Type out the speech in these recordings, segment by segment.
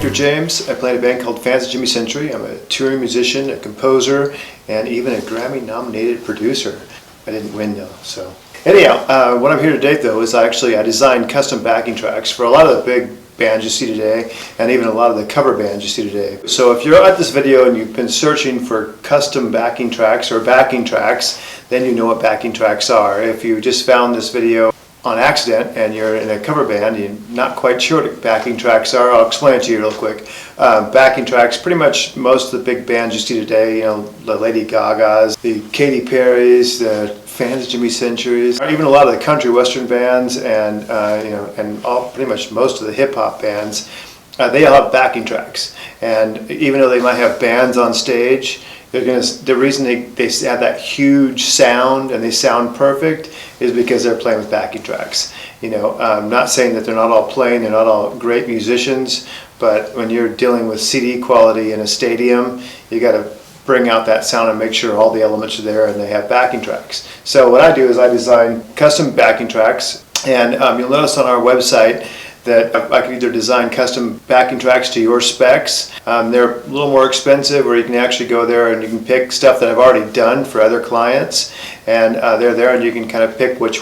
Victor James. I play in a band called Fans of Jimmy Century. I'm a touring musician, a composer, and even a Grammy-nominated producer. I didn't win though, so. Anyhow, what I'm here today though is I designed custom backing tracks for a lot of the big bands you see today, and even a lot of the cover bands you see today. So if you're at this video and you've been searching for custom backing tracks or backing tracks, then you know what backing tracks are. If you just found this video on accident and you're in a cover band and you're not quite sure what backing tracks are, I'll explain it to you real quick. Backing tracks, pretty much most of the big bands you see today, you know, the Lady Gagas, the Katy Perrys, the Fans of Jimmy Centuries, even a lot of the country western bands, and pretty much most of the hip hop bands, they all have backing tracks. And even though they might have bands on stage, the reason they have that huge sound and they sound perfect is because they're playing with backing tracks. You know, I'm not saying that they're not all playing, they're not all great musicians, but when you're dealing with CD quality in a stadium, you got to bring out that sound and make sure all the elements are there and they have backing tracks. So what I do is I design custom backing tracks, and you'll notice on our website that I can either design custom backing tracks to your specs. They're a little more expensive, or you can actually go there and you can pick stuff that I've already done for other clients, and they're there and you can kind of pick which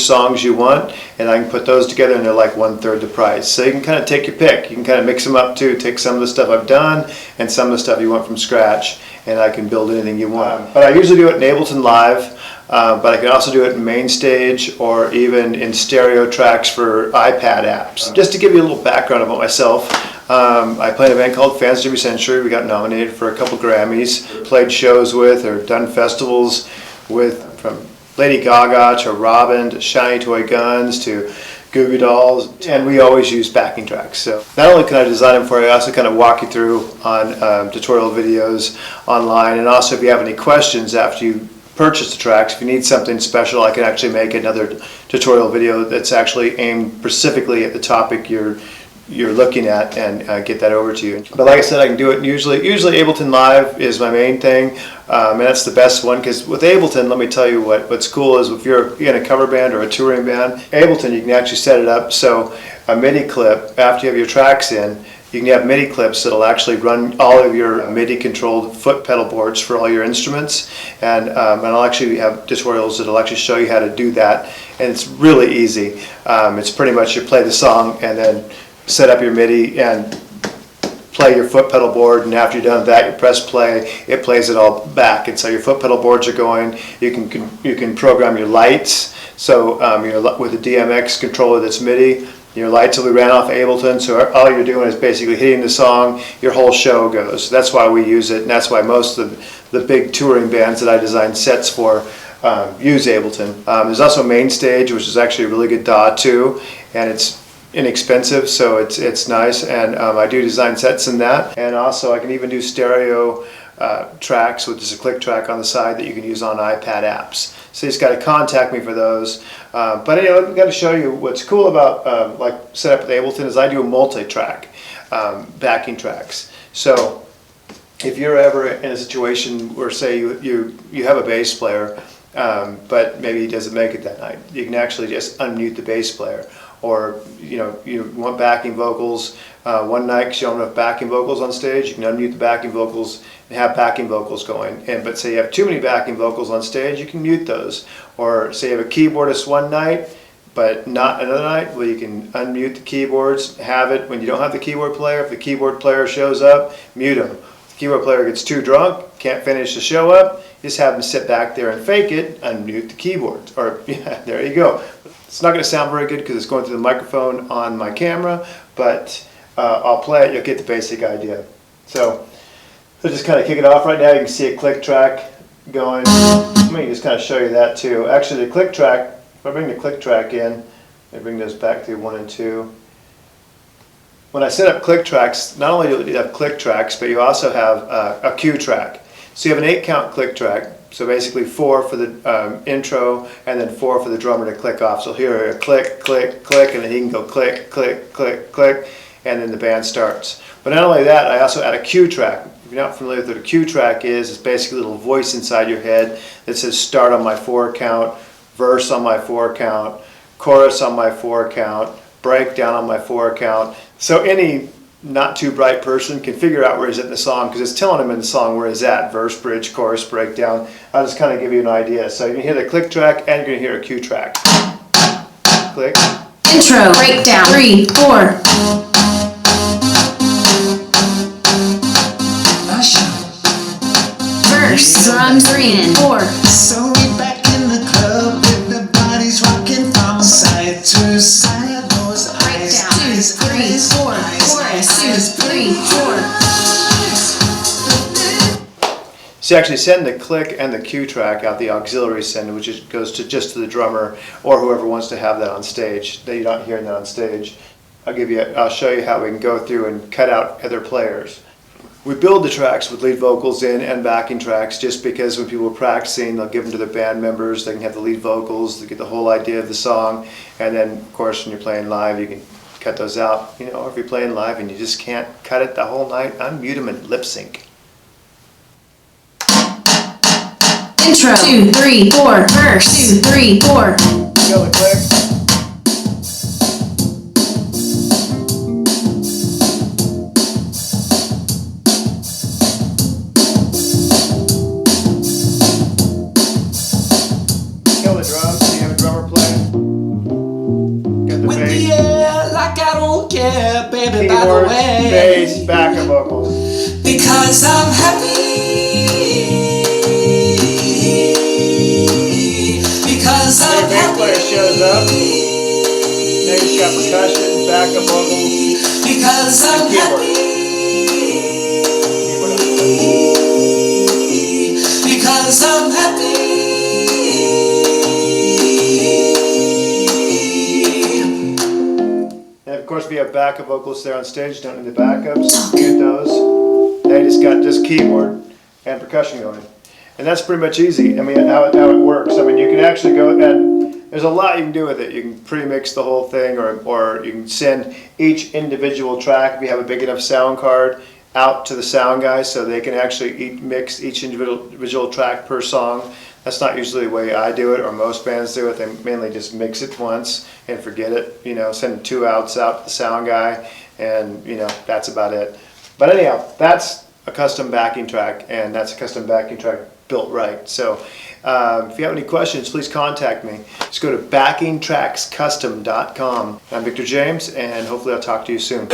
songs you want, and I can put those together and they're like 1/3 the price. So you can kind of take your pick. You can kind of mix them up too, take some of the stuff I've done and some of the stuff you want from scratch, and I can build anything you want. But I usually do it in Ableton Live. But I can also do it in MainStage or even in stereo tracks for iPad apps. Just to give you a little background about myself, I play in a band called Fans of Jimmy Century. We got nominated for a couple Grammys, played shows with or done festivals with, from Lady Gaga to Robin to Shiny Toy Guns to Goo Goo Dolls, and we always use backing tracks. So not only can I design them for you, I also kind of walk you through on tutorial videos online, and also if you have any questions after you purchase the tracks, if you need something special, I can actually make another tutorial video that's actually aimed specifically at the topic you're looking at, and get that over to you. But like I said, I can do it usually Ableton Live is my main thing, and that's the best one, because with Ableton, let me tell you what's cool is if you're in a cover band or a touring band, Ableton, you can actually set it up so a MIDI clip, after you have your tracks in, you can have MIDI clips that'll actually run all of your MIDI controlled foot pedal boards for all your instruments, and I'll actually have tutorials that'll actually show you how to do that, and it's really easy. It's pretty much you play the song and then set up your MIDI and play your foot pedal board, and after you're done with that, you press play, it plays it all back, and so your foot pedal boards are going. You can program your lights, so with a DMX controller that's MIDI, your lights will be ran off Ableton, so all you're doing is basically hitting the song, your whole show goes. That's why we use it, and that's why most of the big touring bands that I design sets for use Ableton. There's also MainStage, which is actually a really good DAW too, and it's inexpensive, so it's nice, and I do design sets in that, and also I can even do stereo tracks with just a click track on the side that you can use on iPad apps. So you just got to contact me for those. But anyway, I've got to show you what's cool about like set up with Ableton is I do a multi-track backing tracks. So if you're ever in a situation where, say you have a bass player, but maybe he doesn't make it that night, you can actually just unmute the bass player. Or you want backing vocals one night because you don't have enough backing vocals on stage, you can unmute the backing vocals and have backing vocals going. But say you have too many backing vocals on stage, you can mute those. Or say you have a keyboardist one night but not another night, well, you can unmute the keyboards, have it when you don't have the keyboard player. If the keyboard player shows up, mute him. If the keyboard player gets too drunk, can't finish the show up, just have them sit back there and fake it, unmute the keyboards. Or yeah, there you go. It's not going to sound very good because it's going through the microphone on my camera, but I'll play it, you'll get the basic idea. So I'll just kind of kick it off right now. You can see a click track going. Let me just kind of show you that too. Actually, the click track, if I bring the click track in, I bring those back to 1 and 2. When I set up click tracks, not only do you have click tracks, but you also have a cue track. So you have an 8-count click track. So basically 4 for the intro, and then 4 for the drummer to click off. So here a click, click, click, and then he can go click, click, click, click, and then the band starts. But not only that, I also add a cue track. If you're not familiar with what a cue track is, it's basically a little voice inside your head that says start on my 4 count, verse on my 4 count, chorus on my 4 count, breakdown on my 4 count. So any not too bright person can figure out where he's at in the song, because it's telling him in the song where he's at, verse, bridge, chorus, breakdown. I'll just kind of give you an idea. So you can hear the click track and you're going to hear a cue track. Click. Intro, breakdown, 3, 4. Verse, drums, 3 and 4. So we back in the club, everybody's rocking from side to side. Those eyes, Breakdown, 2, 3, 4. Chorus, 2, 3, 4. So you actually send the click and the cue track out the auxiliary send, which goes to just to the drummer or whoever wants to have that on stage. That you're not hearing that on stage. I'll show you how we can go through and cut out other players. We build the tracks with lead vocals in and backing tracks, just because when people are practicing, they'll give them to their band members. They can have the lead vocals, they get the whole idea of the song, and then of course when you're playing live, you can cut those out. You know, or if you're playing live and you just can't cut it the whole night, unmute them and lip sync. Intro, 2, 3, 4. Verse, 2, 3, 4. Feel the click. Kill the drums. You have a drummer play. Get the with bass. the air like I don't care, baby, by the Keyboards, way. bass, backup vocals. Because I'm happy. Because Your I'm bass player shows up. Then he's got percussion, backup vocals, Because I'm keyboard. happy. Keyboard. Because I'm happy. And of course we have backup vocals there on stage, don't need the backups, mute those. Now you just got just keyboard and percussion going. And that's pretty much easy. I mean, how it works. I mean, you can actually go and there's a lot you can do with it. You can pre-mix the whole thing, or you can send each individual track, if you have a big enough sound card, out to the sound guys so they can actually mix each individual track per song. That's not usually the way I do it, or most bands do it. They mainly just mix it once and forget it. You know, send 2 outs out to the sound guy, and you know, that's about it. But anyhow, that's a custom backing track, and that's a custom backing track built right. So if you have any questions, please contact me. Just go to backingtrackscustom.com. I'm Victor James, and hopefully I'll talk to you soon.